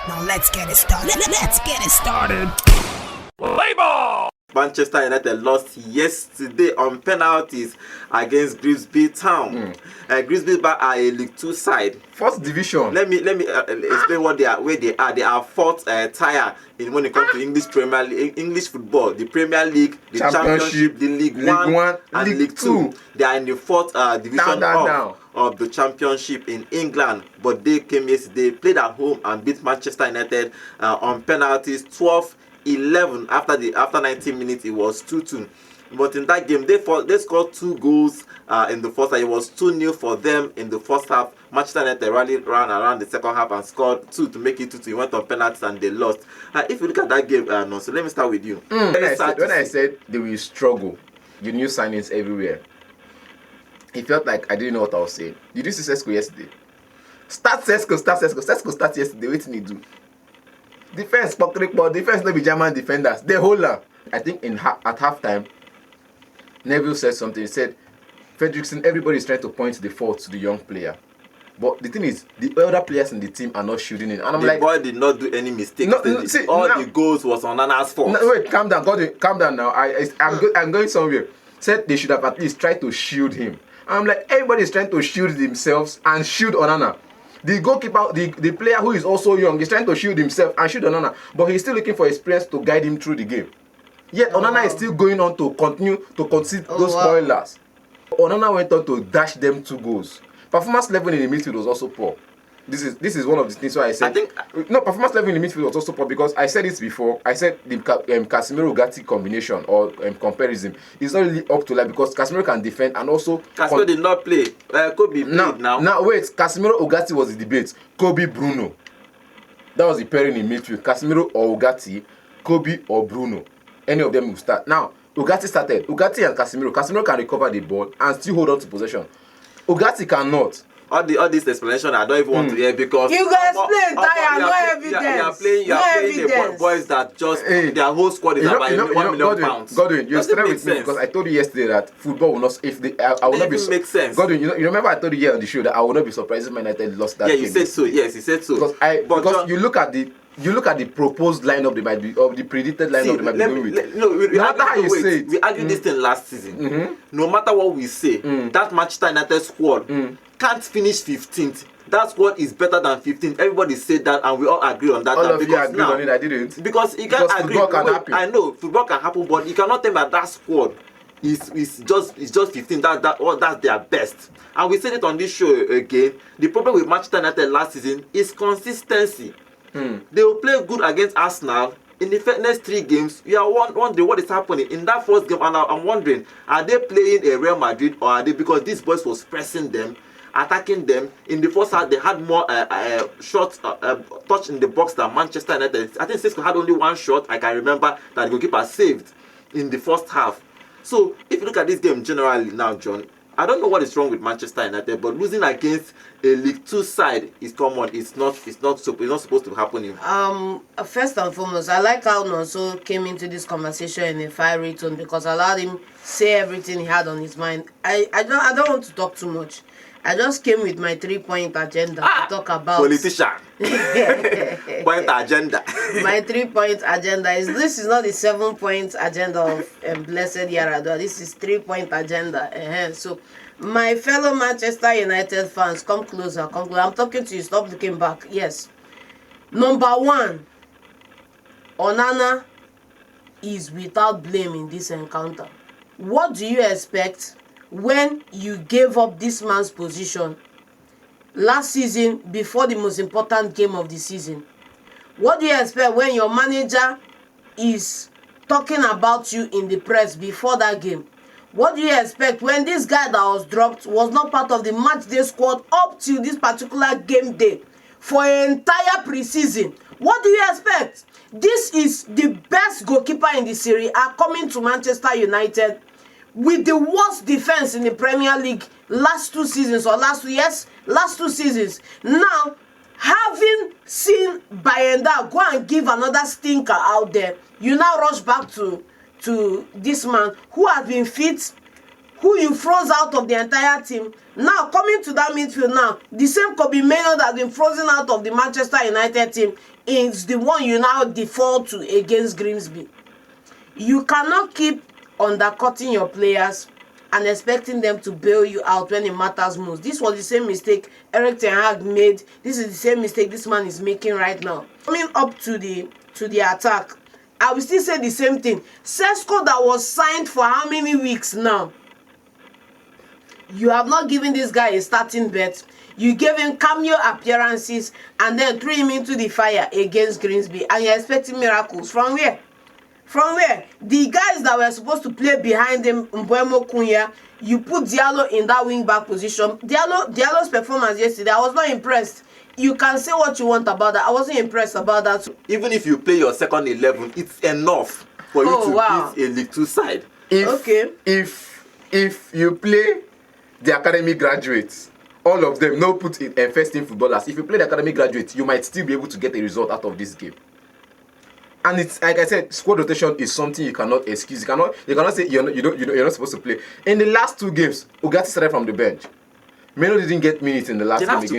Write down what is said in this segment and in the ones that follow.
Now let's get it started. Let's get it started. Play ball! Manchester United lost yesterday on penalties against Grimsby Town. Grimsby are a League 2 side. First division. Let me explain what they are. Where they are. They are fourth tier in when it comes to English Premier League, English football, the Premier League, the Championship, the League 1 and League 2. They are in the fourth division of the Championship in England. But they came yesterday, played at home and beat Manchester United on penalties 12-11. After 19 minutes, it was 2-2. But in that game, they scored 2 goals in the first half. It was 2-0 for them in the first half. Manchester United ran around the second half and scored 2 to make it 2-2. It went on penalties and they lost. If you look at that game, so let me start with you. When I said they will struggle, you new signings everywhere. It felt like I didn't know what I was saying. Did you see Sesko yesterday? Start Sesko. Sesko start yesterday. What did he do? Defense, but defense no be German defenders. They hold her. I think at halftime, Neville said something. He said, Fredrickson, everybody is trying to point the fault to the young player. But the thing is, the other players in the team are not shooting in. And I'm the boy did not do any mistakes. The goals was on Onana's fault. No, wait, calm down. Calm down now. I'm going somewhere. Said they should have at least tried to shield him. I'm like, everybody is trying to shield themselves and shield Onana. The goalkeeper, the player who is also young, is trying to shield himself and shield Onana, but he's still looking for experience to guide him through the game. Yet Onana is still going on to continue to concede those spoilers. Onana went on to dash them 2 goals. Performance level in the midfield was also poor. This is one of the things why I said. Performance level in the midfield was also poor because I said it before. I said the Casemiro-Ugarte combination or comparison is not really up to life because Casemiro can defend and also. Casemiro did not play. Kobe played now. Now wait, Casemiro-Ugarte was the debate. Kobe Bruno. That was the pairing in midfield. Casemiro or Ugarte, Kobe or Bruno. Any of them will start. Now Ugarte started. Ugarte and Casemiro. Casemiro can recover the ball and still hold on to possession. Ugarte cannot. All this explanation I don't even want to hear because you guys explain no evidence. You are playing the boys that just their whole squad is about £1 million. Godwin, you're straight with me because I told you yesterday that football will not. I will not be. Make sense. Godwin, you remember I told you here on the show that I will not be surprised if Man United lost that game. Yeah, you said so. Yes, you said so. Because you look at the proposed lineup they might be, or the predicted lineup they might be going with. We argued this thing last season. No matter what we say, that Manchester United squad can't finish 15th. That squad is better than 15th. Everybody said that, and we all agree on that. All of you agreed on it. I didn't. Because you can't agree. Football can happen. I know football can happen, but you cannot tell me that squad is just 15. That's their best. And we said it on this show again. The problem with Manchester United last season is consistency. They will play good against Arsenal. In the next 3 games, you are wondering what is happening in that first game, and I'm wondering, are they playing a Real Madrid or are they, because these boys was pressing them, attacking them. In the first half, they had more shots touch in the box than Manchester United. I think Sesko had only 1 shot. I can remember that the goalkeeper saved in the first half. So if you look at this game generally now, John, I don't know what is wrong with Manchester United, but losing against a League 2 side is common. It's not supposed to happen. First and foremost, I like how Nonso came into this conversation in a fiery tone because I allowed him say everything he had on his mind. I don't want to talk too much. I just came with my 3-point agenda to talk about politician. Point agenda. My 3-point agenda this is not the 7-point agenda of Blessed Yaradua. This is 3-point agenda. So my fellow Manchester United fans, come closer. I'm talking to you. Stop looking back. Yes. Number 1, Onana is without blame in this encounter. What do you expect when you gave up this man's position last season before the most important game of the season? What do you expect when your manager is talking about you in the press before that game? What do you expect when this guy that was dropped was not part of the match day squad up till this particular game day for an entire preseason? What do you expect? This is the best goalkeeper in the Serie A coming to Manchester United with the worst defense in the Premier League last 2 seasons or last 2 seasons. Now, having seen Bayenda go and give another stinker out there, you now rush back to this man who has been fit who you froze out of the entire team. Now coming to that midfield now, the same Kobe Mainoo that has been frozen out of the Manchester United team is the one you now default to against Grimsby. You cannot keep undercutting your players and expecting them to bail you out when it matters most. This was the same mistake Erik ten Hag made. This is the same mistake this man is making right now. Coming up to the attack, I will still say the same thing. Sesko that was signed for how many weeks now? You have not given this guy a starting bet. You gave him cameo appearances and then threw him into the fire against Grimsby, and you're expecting miracles. From where? From where? The guys that were supposed to play behind him, MBEUMO, Cunha, you put Diallo in that wing back position. Diallo's performance yesterday, I was not impressed. You can say what you want about that. I wasn't impressed about that. Even if you play your second 11, it's enough for you to beat a League 2 side. If you play the academy graduates, all of them, no put in first team footballers. If you play the academy graduates, you might still be able to get a result out of this game. And it's like I said, squad rotation is something you cannot excuse. You cannot say you're not supposed to play. In the last 2 games, Ugarte started from the bench. Mainoo didn't get minutes in the last game against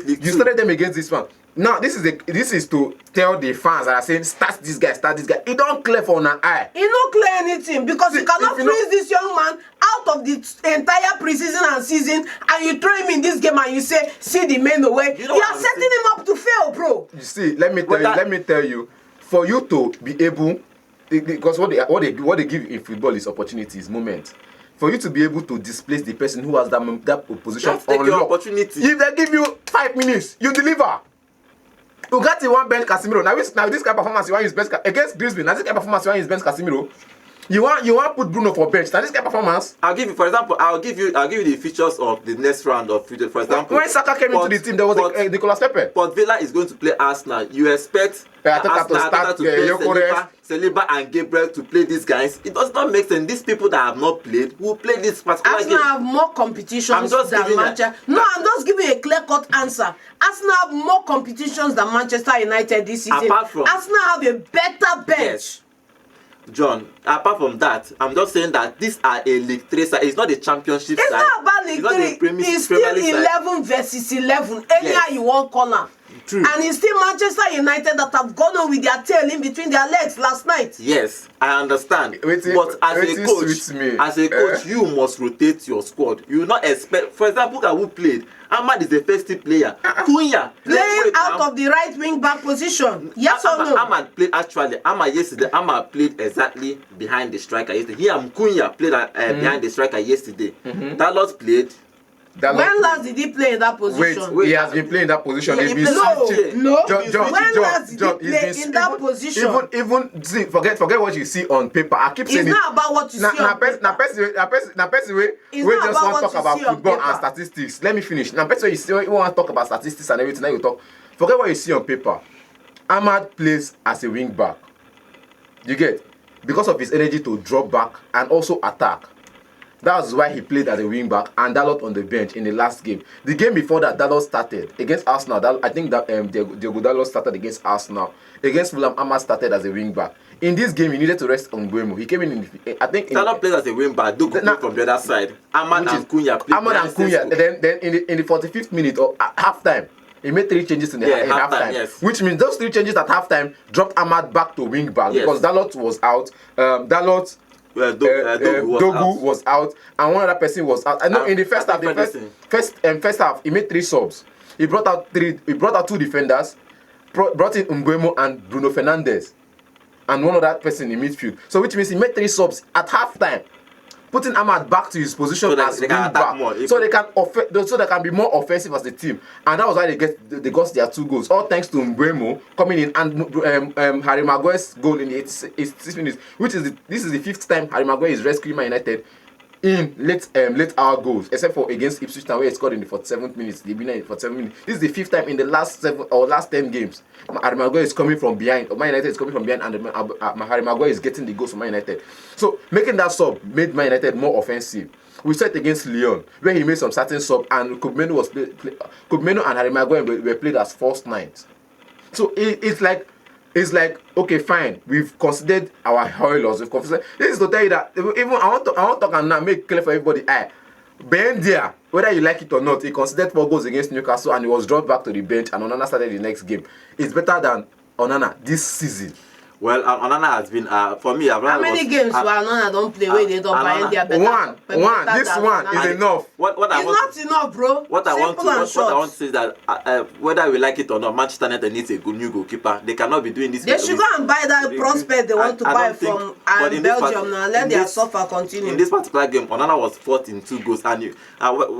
League 2. You started them against this one. Now this is to tell the fans that are saying start this guy. It don't clear for an eye. It don't clear anything because you cannot freeze this young man out of the entire preseason and season, and you throw him in this game and you say see the Mainoo way. You are setting him up to fail, bro. You see, let me tell you, for you to be able, because what they give in football is opportunities, moment. For you to be able to displace the person who has that position on your opportunity. If they give you 5 minutes, you deliver. Ugarte one bench Casemiro. Now this kind of performance you want use bench against Grimsby. Now this kind of performance you want use bench Casemiro. You want put Bruno for bench. Now this kind of performance. I'll give you the features of the next round of future. For example, when Saka came into the team, there was Nicolas Pepe. But Villa is going to play Arsenal. You expect Arsenal to play Saliba and Gabriel to play these guys. It does not make sense. These people that have not played will play this particular game. Arsenal have more competitions than Manchester. No, I'm just giving a clear-cut answer. Arsenal have more competitions than Manchester United this season. Apart from Arsenal have a better bench. Yes. John, apart from that, I'm just saying that these are a League 3 side. It's not a championship it's side. It's not about League 3. It's still 11 versus 11. Anyhow you want corner. True. And it's still Manchester United that have gone on with their tail in between their legs last night. Yes, I understand. But as a coach, you must rotate your squad. You will not expect, for example, who played. Ahmad is a first team player. Cunha playing out of the right wing back position. Yes or no? Ahmad played yesterday. Ahmad played exactly behind the striker yesterday. He and Cunha played behind the striker yesterday. Dalot played. When last did he play in that position? Wait, he has been playing in that position. No. John, when last did he play in that position? Even see, forget what you see on paper. I keep saying it's not about what you see on paper. We just want to talk about football and statistics. Let me finish. Now, person you want to talk about statistics and everything. Now you talk. Forget what you see on paper. Ahmad plays as a wing back. You get, because of his energy to drop back and also attack. That's why he played as a wing back and Dalot on the bench in the last game. The game before that, Dalot started against Arsenal. I think that Diogo Dalot started against Arsenal. Against Fulham, Ahmad started as a wing back. In this game, he needed to rest on MBEUMO. He came in. I think Dalot played as a wing back. Dogu played from the other side. Ahmad and Cunha played. Ahmad and Cunha. Then in the 45th minute or halftime, he made 3 changes in halftime. Yes. Which means those 3 changes at halftime dropped Ahmad back to wing back because Dalot was out. Dogu was out, and one other person was out. I know in the first half, he made 3 subs. He brought out 2 defenders, brought in MBEUMO and Bruno Fernandes, and one other person in midfield. So which means he made 3 subs at halftime, putting Ahmad back to his position as wing back, so they can be more offensive as a team, and that was why they got their 2 goals. All thanks to MBEUMO coming in and Harry Maguire's goal in the 86 minutes, this is the 5th time Harry Maguire is rescuing Man United in late hour goals, except for against Ipswich Town where he scored in the 47th minutes. The winner in the 47th minutes. This is the 5th time in the last 10 games. Harry Maguire is coming from behind. Man United is coming from behind, and Harry Maguire is getting the goals for Man United. So making that sub made Man United more offensive. We saw it against Lyon where he made some certain sub, and Kobe Mainoo and Harry Maguire were played as false 9s. So it's like it's like, okay, fine, we've considered our hurlers, we've considered. This is to tell you that even I want to talk and now make clear for everybody. Bendia, whether you like it or not, he considered 4 goals against Newcastle and he was dropped back to the bench and Onana started the next game. It's better than Onana this season. Well, Onana has been for me. How many games where Onana don't play where they don't buy their better? One. This one is enough. It's not enough, bro. What I want to say is that whether we like it or not, Manchester United needs a good new goalkeeper. They cannot be doing this. They should go and buy that prospect they want to buy from Belgium now. Let their suffer continue. In this particular game, Onana was fourth in 2 goals, and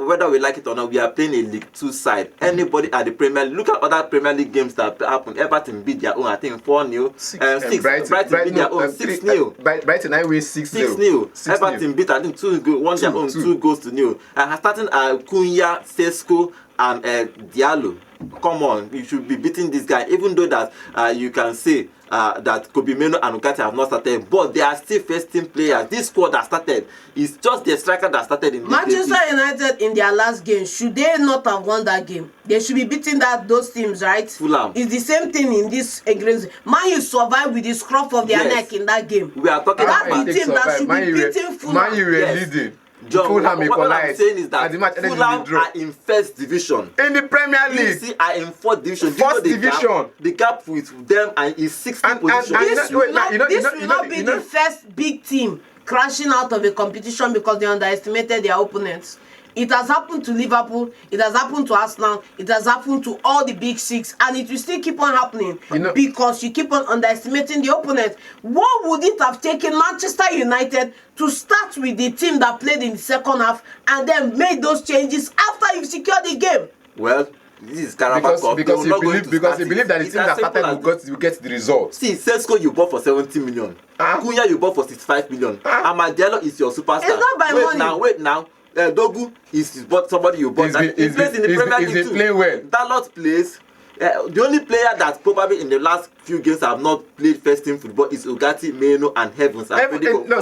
whether we like it or not, we are playing a League 2 side. Anybody at the Premier League, look at other Premier League games that happen. Everton beat their own, I think 4-0. Brighton beat their own 6-0. Brighton I win 6-0. Everton beat, I think 2 goals, won their own 2 goals to 0. Starting Cunha, Sesko, and Diallo. Come on, you should be beating this guy. Even though that you can say that Kobe Meno and Ugarte have not started, but they are still first team players. This squad that started is just the striker that started in this Manchester United in their last game, should they not have won that game? They should be beating those teams, right? Fulham. It's the same thing in this Grimsby. Man, you survive with the scruff of their neck in that game. We are talking about the team that should be beating Fulham. Man, you were leading. John, Fulham what I'm saying is that Fulham are in first division. In the Premier League. DC are in fourth division. First division. The gap with them and is 16th position. This will not be the first big team crashing out of a competition because they underestimated their opponents. It has happened to Liverpool, it has happened to Arsenal, it has happened to all the big 6, and it will still keep on happening because you keep on underestimating the opponent. What would it have taken Manchester United to start with the team that played in the second half and then make those changes after you've secured the game? Well, this is carabao because you believe that the team that started will get the result. See, Sesko you bought for 70 million. Cunha you bought for 65 million. Amadiello is your superstar. It's not by money. Wait now. Dogu is somebody you bought. He plays in the Premier League too. Playing well. Dalot plays. The only player that probably in the last few games have not played first team football is Ugarte, Meno, and Heavens. Onana.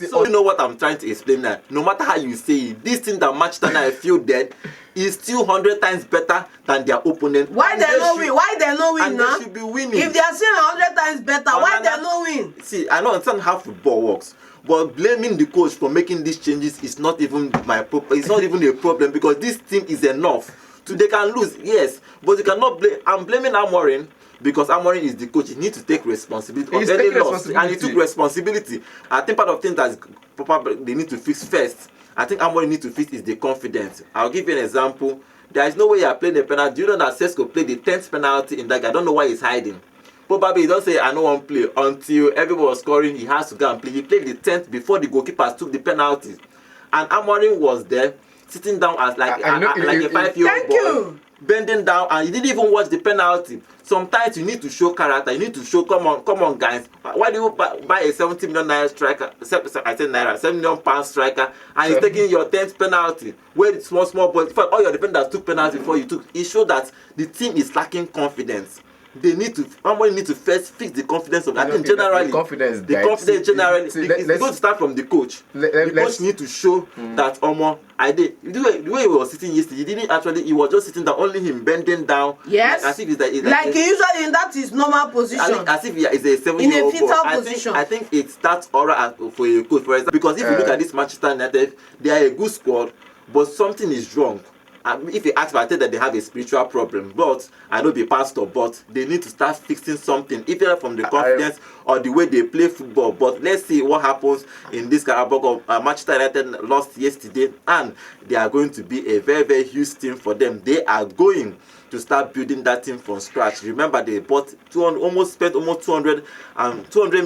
So you know what I'm trying to explain now. No matter how you say it, this thing that Manchester United feel dead is still 100 times better than their opponent. Why they no win? Why they no win now? They should be winning. If they are still 100 times better, why they no win? See, I don't understand how football works. But blaming the coach for making these changes is not even it's not even a problem because this team is enough. They can lose, yes, but you cannot blame. I'm blaming Amorim because Amorim is the coach. He needs to take responsibility of any loss, and he took responsibility. I think part of things that probably they need to fix first. I think Amorim needs to fix is the confidence. I'll give you an example. There is no way you are playing the penalty. Do you know that Sesko played the 10th penalty in that game? I don't know why he's hiding. Probably he don't say I don't want to play until everybody was scoring. He has to go and play. He played the 10th before the goalkeepers took the penalties, and Amorim was there sitting down as like a 5-year-old boy, bending down, and he didn't even watch the penalty. Sometimes you need to show character. You need to show come on guys. Why do you buy a 70 million naira striker? I said naira, 7 million pound striker, and he's taking your 10th penalty. Where it's small boys, all your defenders took penalty before you took. It showed that the team is lacking confidence. Someone need to first fix the confidence of. I think generally, the confidence generally. It's going to start from the coach. The coach need to show that the way he was sitting yesterday, he didn't actually. He was just sitting down, only him bending down. Yes. As if he's like he usually in that his normal position. As if he is a 7-year-old boy. Position. I think it starts aura for a coach, for example, because if you look at this Manchester United, they are a good squad, but something is wrong. If you ask me, I think that they have a spiritual problem, but I know the pastor, but they need to start fixing something, either from the confidence or the way they play football. But let's see what happens in this carabao. Manchester United lost yesterday, and they are going to be a very, very huge team for them. They are going to start building that team from scratch. Remember, they bought spent almost 200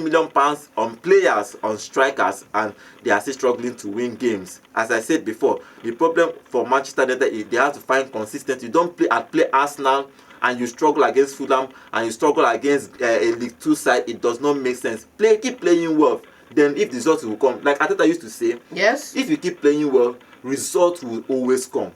million pounds on players, on strikers, and they are still struggling to win games. As I said before, the problem for Manchester United is they have to find consistency. You don't play Arsenal and you struggle against Fulham and you struggle against a League 2 side. It does not make sense. Keep playing well. Then if the results will come, like Ateta used to say, yes, if you keep playing well, results will always come.